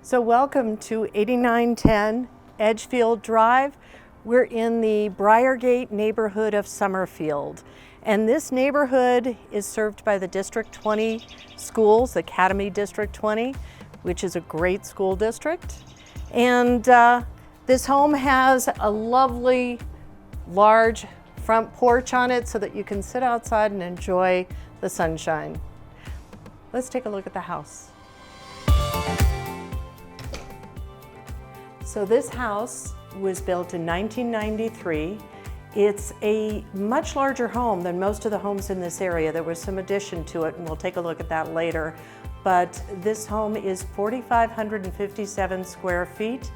So welcome to 8910 Edgefield Drive. We're in the Briargate neighborhood of Summerfield. And this neighborhood is served by the District 20 schools, Academy District 20, which is a great school district. And this home has a lovely, large front porch on it so that you can sit outside and enjoy the sunshine. Let's take a look at the house. So this house was built in 1993. It's a much larger home than most of the homes in this area. There was some addition to it, and we'll take a look at that later. But this home is 4,557 square feet.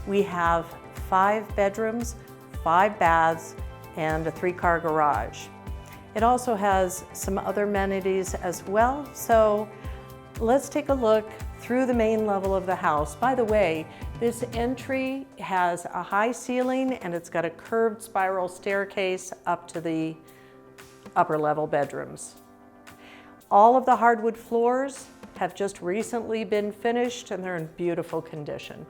We have 5 bedrooms, 5 baths, and a 3-car garage. It also has some other amenities as well. So let's take a look through the main level of the house. By the way, this entry has a high ceiling and it's got a curved spiral staircase up to the upper level bedrooms. All of the hardwood floors have just recently been finished and they're in beautiful condition.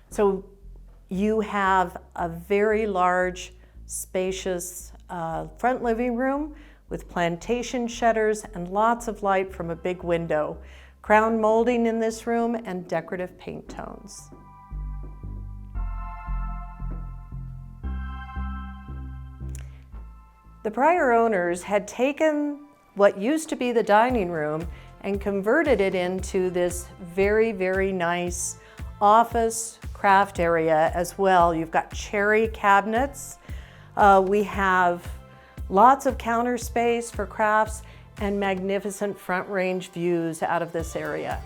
So you have a very large, spacious front living room with plantation shutters and lots of light from a big window. Crown molding in this room and decorative paint tones. The prior owners had taken what used to be the dining room and converted it into this very, very nice office craft area as well. You've got cherry cabinets. We have lots of counter space for crafts and magnificent front range views out of this area.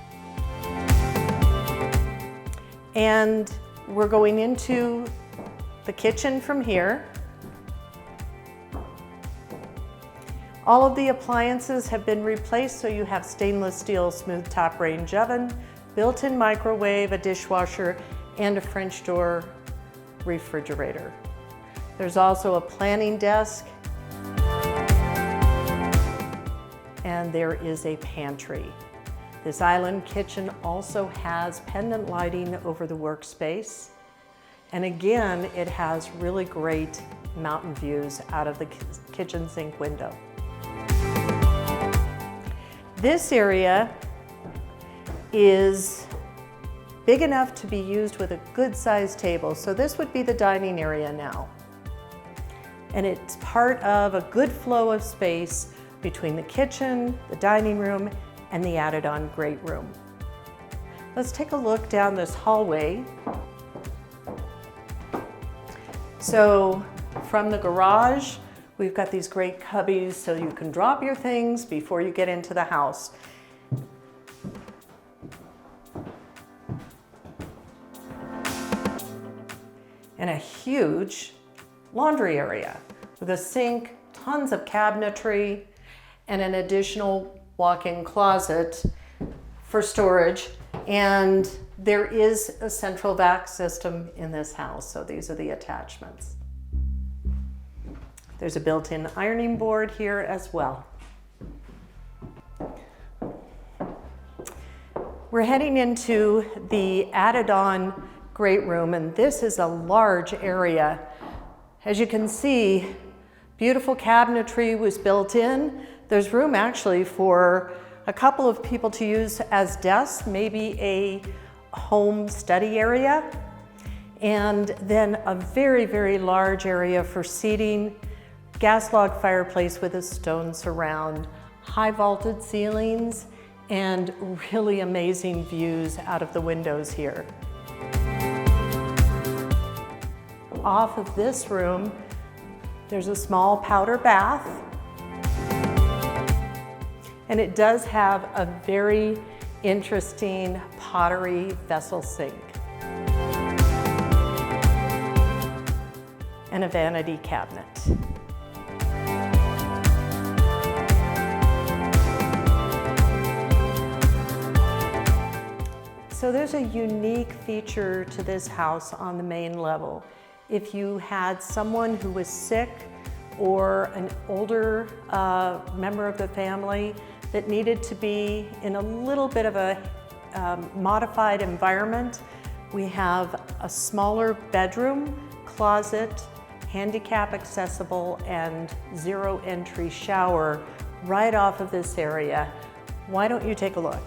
And we're going into the kitchen from here. All of the appliances have been replaced, so you have stainless steel smooth top range oven, built-in microwave, a dishwasher, and a French door refrigerator. There's also a planning desk, and there is a pantry. This island kitchen also has pendant lighting over the workspace. And again, it has really great mountain views out of the kitchen sink window. This area is big enough to be used with a good sized table. So this would be the dining area now. And it's part of a good flow of space between the kitchen, the dining room, and the added on great room. Let's take a look down this hallway. So from the garage, we've got these great cubbies so you can drop your things before you get into the house. And a huge laundry area with a sink, tons of cabinetry, and an additional walk-in closet for storage. And there is a central vac system in this house, so these are the attachments. There's a built-in ironing board here as well. We're heading into the added-on great room, and this is a large area. As you can see, beautiful cabinetry was built in. There's room actually for a couple of people to use as desks, maybe a home study area, and then a very, very large area for seating, gas log fireplace with a stone surround, high vaulted ceilings, and really amazing views out of the windows here. Off of this room, there's a small powder bath. And it does have a very interesting pottery vessel sink. And a vanity cabinet. So there's a unique feature to this house on the main level. If you had someone who was sick or an older member of the family that needed to be in a little bit of a modified environment, we have a smaller bedroom, closet, handicap accessible, and zero entry shower right off of this area. Why don't you take a look?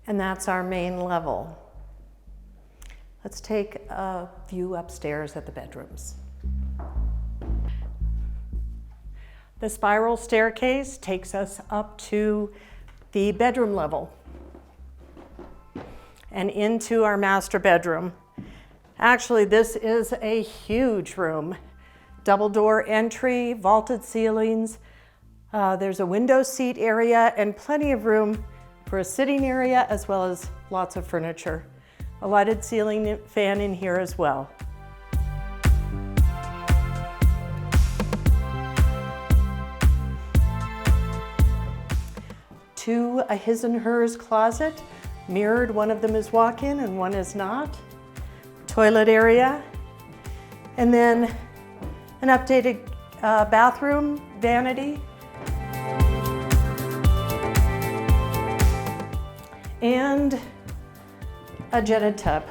And that's our main level. Let's take a view upstairs at the bedrooms. The spiral staircase takes us up to the bedroom level and into our master bedroom. Actually, this is a huge room. Double door entry, vaulted ceilings. There's a window seat area and plenty of room for a sitting area, as well as lots of furniture. A lighted ceiling fan in here as well. A his and hers closet, mirrored. One of them is walk-in and one is not. Toilet area. And then an updated bathroom vanity. And a jetted tub.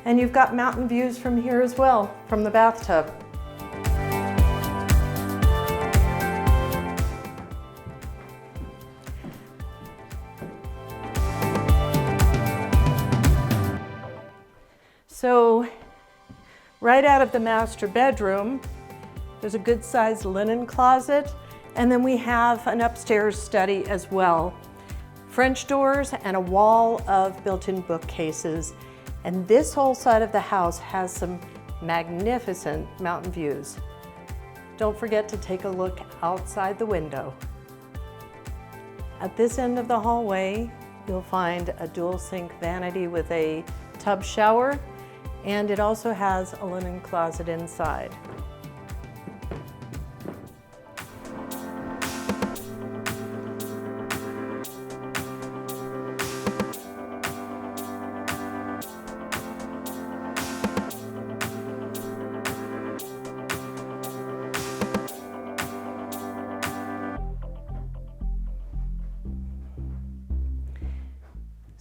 And you've got mountain views from here as well, from the bathtub. So, right out of the master bedroom, there's a good-sized linen closet, and then we have an upstairs study as well. French doors and a wall of built-in bookcases. And this whole side of the house has some magnificent mountain views. Don't forget to take a look outside the window. At this end of the hallway, you'll find a dual sink vanity with a tub shower, and it also has a linen closet inside.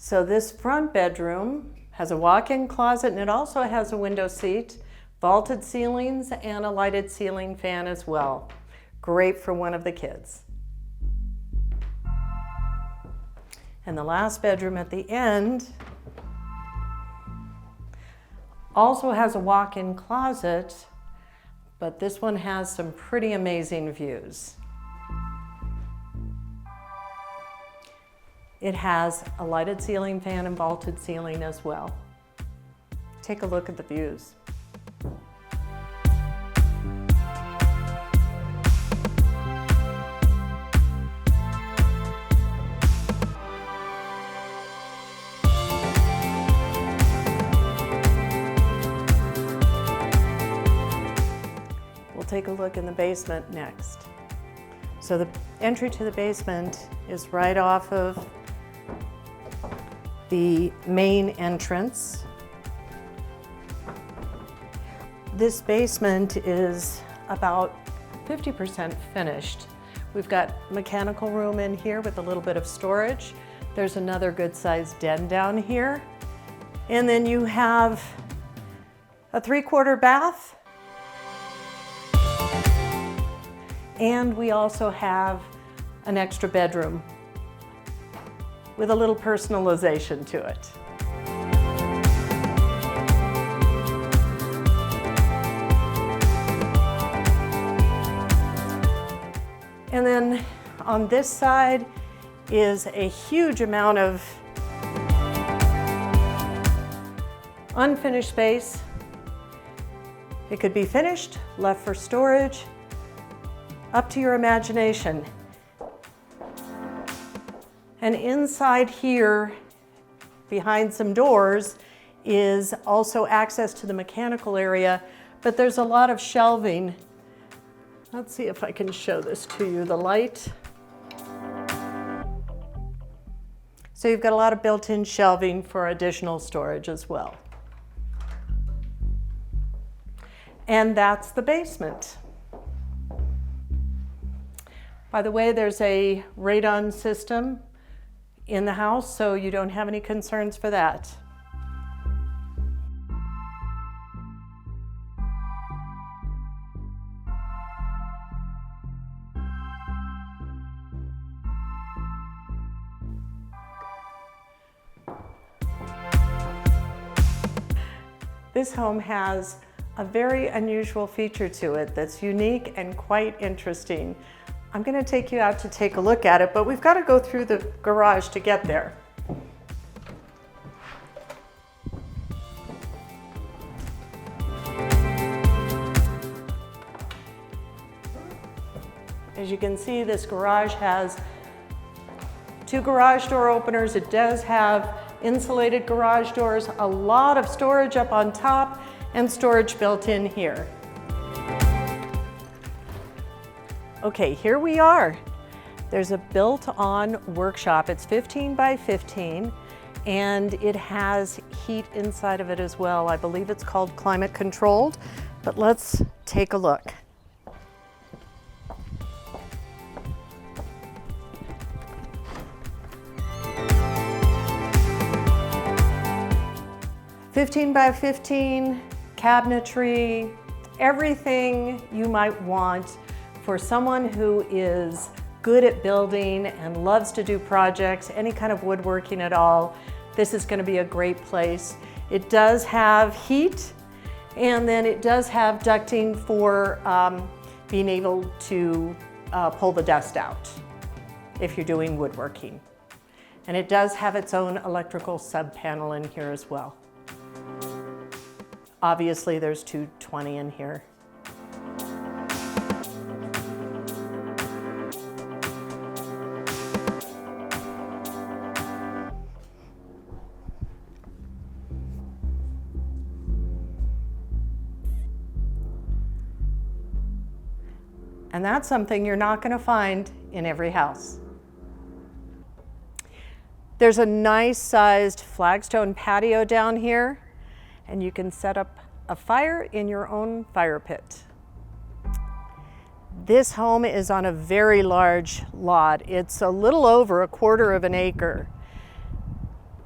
So this front bedroom has a walk-in closet, and it also has a window seat, vaulted ceilings, and a lighted ceiling fan as well. Great for one of the kids. And the last bedroom at the end also has a walk-in closet, but this one has some pretty amazing views. It has a lighted ceiling fan and vaulted ceiling as well. Take a look at the views. We'll take a look in the basement next. So the entry to the basement is right off of the main entrance. This basement is about 50% finished. We've got mechanical room in here with a little bit of storage. There's another good-sized den down here. And then you have a 3/4 bath. And we also have an extra bedroom with a little personalization to it. And then on this side is a huge amount of unfinished space. It could be finished, left for storage, up to your imagination. And inside here, behind some doors, is also access to the mechanical area, but there's a lot of shelving. Let's see if I can show this to you, the light. So you've got a lot of built-in shelving for additional storage as well. And that's the basement. By the way, there's a radon system in the house, so you don't have any concerns for that. This home has a very unusual feature to it that's unique and quite interesting. I'm going to take you out to take a look at it, but we've got to go through the garage to get there. As you can see, this garage has 2 garage door openers. It does have insulated garage doors, a lot of storage up on top, and storage built in here. Okay, here we are. There's a built-on workshop. It's 15 by 15, and it has heat inside of it as well. I believe it's called climate controlled, but let's take a look. "15 by 15, cabinetry, everything you might want for someone who is good at building and loves to do projects, any kind of woodworking at all. This is going to be a great place. It does have heat, and then it does have ducting for being able to pull the dust out if you're doing woodworking. And it does have its own electrical sub panel in here as well. Obviously, there's 220 in here. And that's something you're not going to find in every house. There's a nice sized flagstone patio down here, and you can set up a fire in your own fire pit. This home is on a very large lot. It's a little over 1/4 of an acre.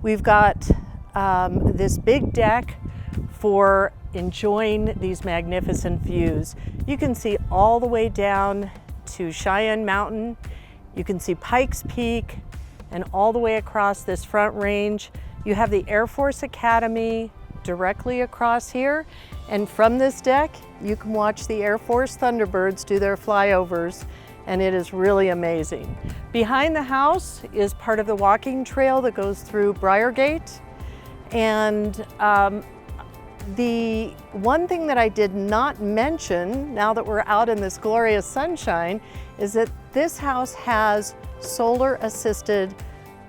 We've got this big deck for enjoying these magnificent views. You can see all the way down to Cheyenne Mountain. You can see Pikes Peak, and all the way across this front range. You have the Air Force Academy directly across here, and from this deck you can watch the Air Force Thunderbirds do their flyovers, and it is really amazing. Behind the house is part of the walking trail that goes through Briargate, and the one thing that I did not mention, now that we're out in this glorious sunshine, is that this house has solar assisted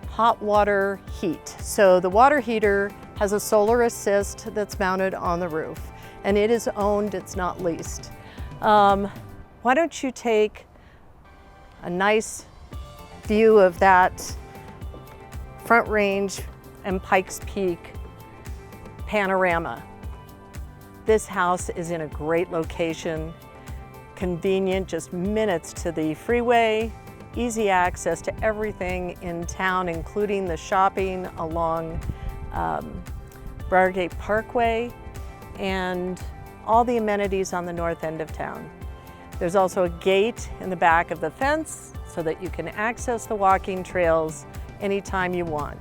hot water heat. So the water heater has a solar assist that's mounted on the roof, and it is owned, it's not leased. Why don't you take a nice view of that Front Range and Pikes Peak panorama. This house is in a great location, convenient, just minutes to the freeway, easy access to everything in town, including the shopping along Briargate Parkway and all the amenities on the north end of town. There's also a gate in the back of the fence so that you can access the walking trails anytime you want.